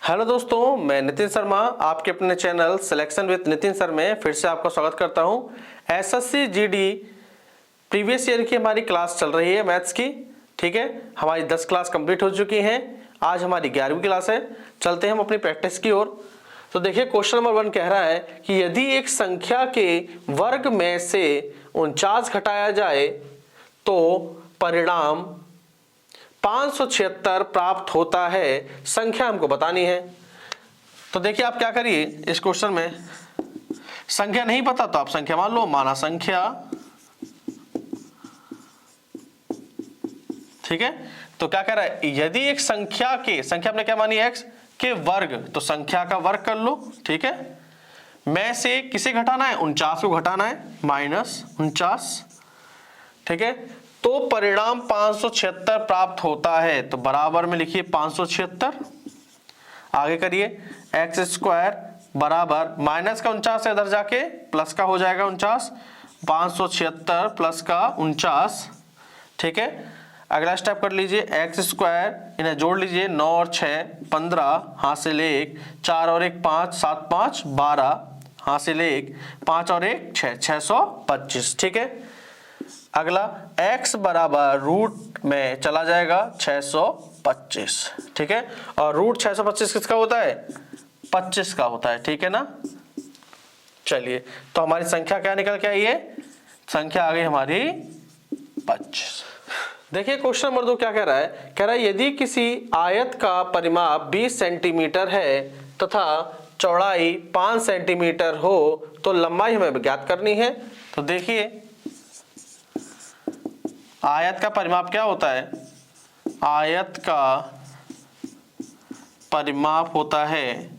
Hello दोस्तों, मैं नितिन शर्मा आपके अपने channel selection with Nitin sir में फिर से आपका स्वागत करता हूं। एसएससी जीडी प्रीवियस ईयर की हमारी क्लास चल रही है मैथ्स की। ठीक है, हमारी 10 क्लास कंप्लीट हो चुकी हैं। आज हमारी 11वीं क्लास है। चलते हैं हम अपनी प्रैक्टिस की ओर। तो देखिए, क्वेश्चन नंबर 1 कह रहा है कि यदि एक संख्या के वर्ग में से 49 घटाया जाए तो परिणाम 576 प्राप्त होता है। संख्या हमको बतानी है। तो देखिए, आप क्या करिए, इस क्वेश्चन में संख्या नहीं पता तो आप संख्या मान लो, माना संख्या। ठीक है, तो क्या कह रहा है, यदि एक संख्या आपने क्या मानी, x के वर्ग, तो संख्या का वर्ग कर लो। ठीक है, में से किसे घटाना है, 49 को घटाना है, -49। ठीक है, तो परिणाम 576 प्राप्त होता है। तो बराबर में लिखिए 576। आगे करिए, x² बराबर माइनस का 49 है, इधर जाके प्लस का हो जाएगा 49, 576 प्लस का 49। ठीक है, अगला स्टेप कर लीजिए, x², इन्हें जोड़ लीजिए, 9 और 6 15, हासिल 1, 4 और 1 5, 7 5 12, हासिल 1, 5 और 1 6, 625। ठीक है, अगला x बराबर रूट में चला जाएगा 625। ठीक है, और रूट 625 किसका होता है, 25 का होता है। ठीक है ना। चलिए, तो हमारी संख्या क्या निकल के आई है, संख्या आ गई हमारी 25। देखिए, क्वेश्चन नंबर 2 क्या कह रहा है, यदि किसी आयत का परिमाप 20 सेंटीमीटर है तथा चौड़ाई 5 सेंटीमीटर हो तो लंबाई हमें ज्ञात करनी है। तो देखिए, आयत का परिमाप क्या होता है, आयत का परिमाप होता है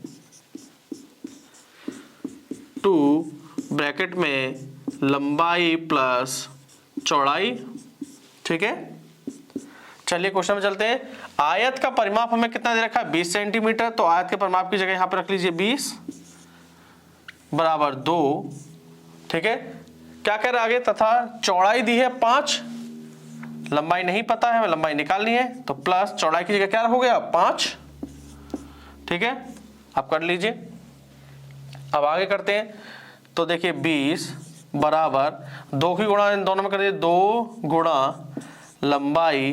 2 ब्रैकेट में लंबाई प्लस चौड़ाई। ठीक है, चलिए क्वेश्चन में चलते हैं। आयत का परिमाप हमें कितना दे रखा है, 20 सेंटीमीटर। तो आयत के परिमाप की जगह यहां पर रख लीजिए 20 बराबर 2। ठीक है, क्या कह रहा है आगे, तथा चौड़ाई दी है 5, लंबाई नहीं पता है, हमें लंबाई निकालनी है। तो प्लस चौड़ाई की जगह क्या हो गया, 5। ठीक है, आप कर लीजिए। अब आगे करते हैं। तो देखिए, 20 बराबर 2 की गुणा इन दोनों में कर दीजिए, 2 गुणा लंबाई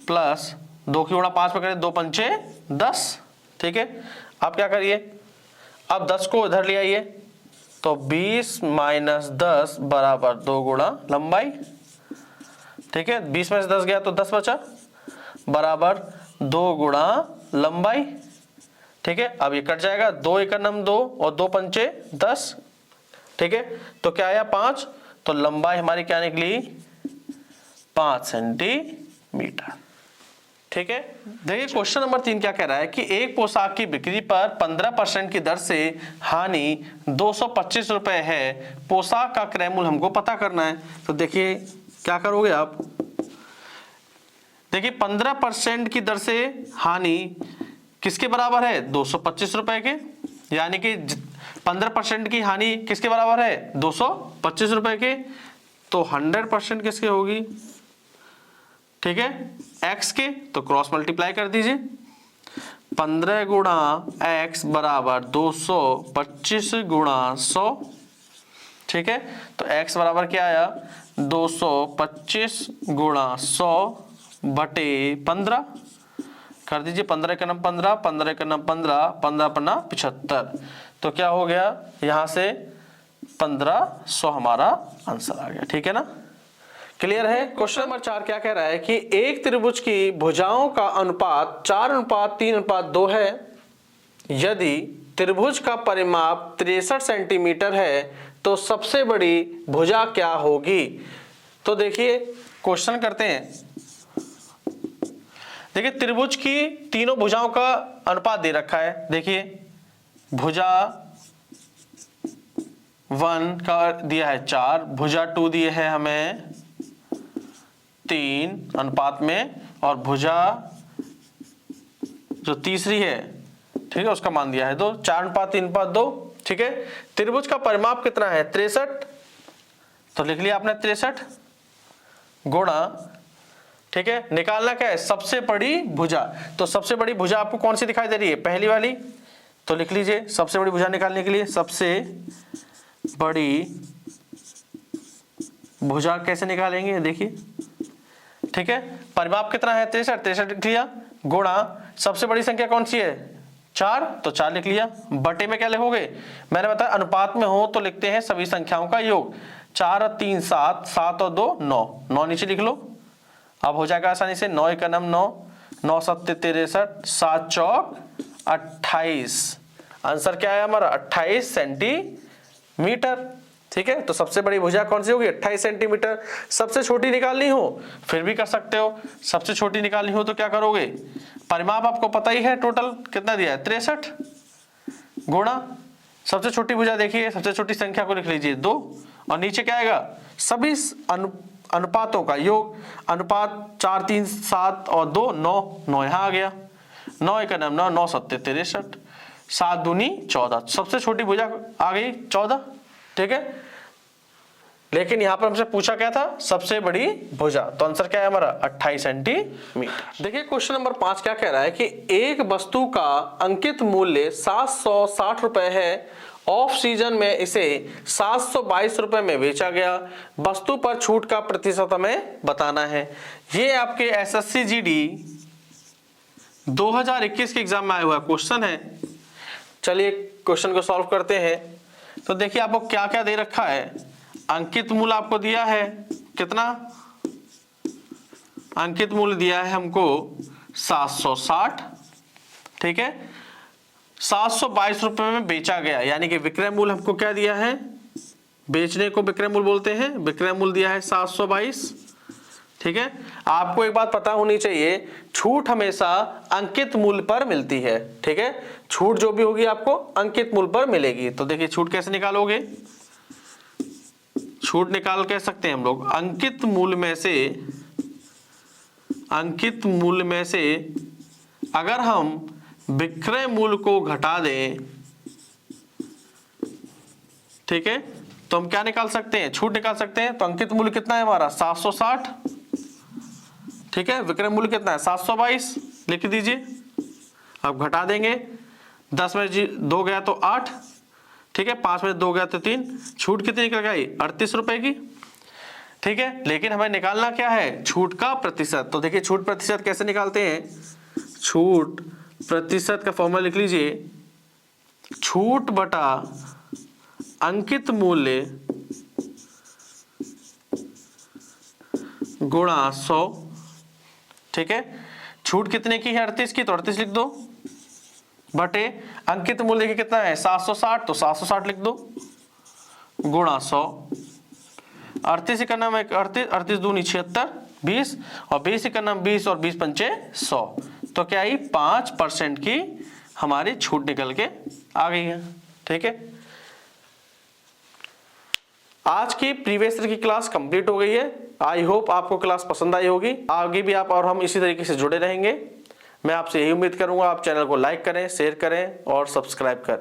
प्लस 2 की गुणा 5 में करें, 2 पंचे 10। ठीक है, आप क्या करिए, अब 10 को इधर ले आइए। तो 20 माइनस 10 बराबर 2 गुणा लंबाई। ठीक है, 20 में से 10 गया तो 10 बचा, बराबर 2 गुणा लंबाई। ठीक है, अब ये कट जाएगा, 2 एकड़ नम 2 और 2 पंचे 10। ठीक है, तो क्या आया 5। तो लंबाई हमारी क्या निकली, 5 सेंटीमीटर। ठीक है, देखिए क्वेश्चन नंबर 3 क्या कह रहा है कि एक पोशाक की बिक्री पर 15% की दर से हानि 225 रुपए है। पोशाक का क्रय मूल्य हमको पता करना है। तो देखिए, क्या करोगे आप, देखिए 15% की दर से हानि किसके बराबर है, 225 रुपए के। यानी कि 15% की हानि किसके बराबर है, 225 रुपए के। तो 100% किसके होगी, ठीक है, x के। तो क्रॉस मल्टीप्लाई कर दीजिए, 15 गुणा x बराबर 225 गुणा 100। ठीक है, तो x बराबर क्या आया, 225 गुणा 100 बटे 15 कर दीजिए। 15 का नाम 15, 15 का नाम 15, 15 पन्ना 75। तो क्या हो गया, यहां से 1500 हमारा आंसर आ गया। ठीक है ना, क्लियर है। क्वेश्चन नंबर 4 क्या कह रहा है कि एक त्रिभुज की भुजाओं का अनुपात 4:3:2 है। यदि त्रिभुज का परिमाप 63 सेंटीमीटर है तो सबसे बड़ी भुजा क्या होगी। तो देखिए, क्वेश्चन करते हैं। देखिए, त्रिभुज की तीनों भुजाओं का अनुपात दे रखा है। देखिए, भुजा 1 का दिया है 4, भुजा 2 दिए है हमें 3 अनुपात में, और भुजा जो तीसरी है, ठीक है, उसका मान दिया है 2, 4:3:2। ठीक है, त्रिभुज का परिमाप कितना है, 63। तो लिख लिया आपने 63 गुणा ठीक है, निकालना क्या है, सबसे बड़ी भुजा। तो सबसे बड़ी भुजा आपको कौन सी दिखाई दे रही है, पहली वाली, तो लिख लीजिए सबसे बड़ी भुजा निकालने के लिए सबसे बड़ी भुजा कैसे निकालेंगे, देखिए, ठीक है, परिमाप कितना है 63, 63 लिख लिया, गुणा सबसे बड़ी संख्या कौन सी है 4, तो 4 लिख लिया, बटे में क्या लिखोगे, मैंने बताया अनुपात में हो तो लिखते हैं सभी संख्याओं का योग, 4 और 3 7, 7 और 2 9, 9 नीचे लिख लो, अब हो जाएगा आसानी से, 9 1 9, 9 7 63, 7 चौक 28, आंसर क्या है हमारा 28 सेंटीमीटर। ठीक है, तो सबसे बड़ी भुजा कौन सी होगी 28 सेंटीमीटर। सबसे छोटी निकालनी हो फिर भी कर सकते हो, सबसे छोटी निकालनी हो तो क्या करोगे, परिमाप आपको पता ही है टोटल कितना दिया है 63, गुणा सबसे छोटी भुजा देखिए, सबसे छोटी संख्या को लिख लीजिए 2, और नीचे क्या आएगा सभी अनुपातों का योग, अनुपात 4 3 7 और 2 9, 9 यहाँ आ गया, 9 1 9, 9 7 63, 7 दूनी 14, सबसे छोटी भुजा आ गई 14। ठीक है, लेकिन यहां पर हमसे पूछा क्या था सबसे बड़ी भुजा, तो आंसर क्या है हमारा 28 सेंटीमीटर। देखिए क्वेश्चन नंबर 5 क्या कह रहा है कि एक वस्तु का अंकित मूल्य 760 रुपए है, ऑफ सीजन में इसे 722 रुपए में बेचा गया, वस्तु पर छूट का प्रतिशत हमें बताना है। ये आपके एसएससी जीडी 2021 के एग्जाम में आया हुआ क्वेश्चन है। चलिए क्वेश्चन को सॉल्व करते हैं। तो देखिए आपको क्या क्या दे रखा है, अंकित मूल्य आपको दिया है कितना, अंकित मूल्य दिया है हमको 760, ठीक है, 722 रुपए में बेचा गया, यानी कि विक्रय मूल्य हमको क्या दिया है, बेचने को विक्रय मूल्य बोलते हैं, विक्रय मूल्य दिया है 722। ठीक है, आपको एक बात पता होनी चाहिए, छूट हमेशा अंकित मूल्य पर मिलती है। ठीक है, छूट जो भी होगी आपको अंकित मूल्य पर मिलेगी। तो देखिए छूट कैसे निकालोगे, छूट निकाल कह सकते हैं हम लोग अंकित मूल्य में से अगर हम विक्रय मूल्य को घटा दें, ठीक है, तो हम क्या निकाल सकते हैं, छूट निकाल सकते हैं। तो अंकित मूल्य कितना है हमारा 760, ठीक है, विक्रय मूल्य कितना है 722, लिख दीजिए। अब घटा देंगे, 10 में 2 गया तो 8, ठीक है, 5 में 2 गया तो 3, छूट कितनी निकल गई 38 रुपए की। ठीक है, लेकिन हमें निकालना क्या है, छूट का प्रतिशत। तो देखिए छूट प्रतिशत कैसे निकालते हैं, छूट प्रतिशत का फॉर्मूला लिख लीजिए, छूट बटा अंकित मूल्य गुणा 100। ठीक है, छूट कितने की है 38 की, तो 38 लिख दो, बटे अंकित मूल्य देखिए कितना है 760, तो 760 लिख दो, गुणा 100। 38 का नाम 38, 38 दूनी 76, 20, और 20 का नाम 20, और 20 पंचे 100, तो क्या आई 5% की हमारी छूट निकल के आ गई है। ठीक है, आज की प्रीवियस ईयर की क्लास कंप्लीट हो गई है। आई होप आपको क्लास पसंद आई होगी, आगे भी आप और हम इसी तरीके से जुड़े रहेंगे। मैं आपसे यही उम्मीद करूंगा आप चैनल को लाइक करें, शेयर करें और सब्सक्राइब करें।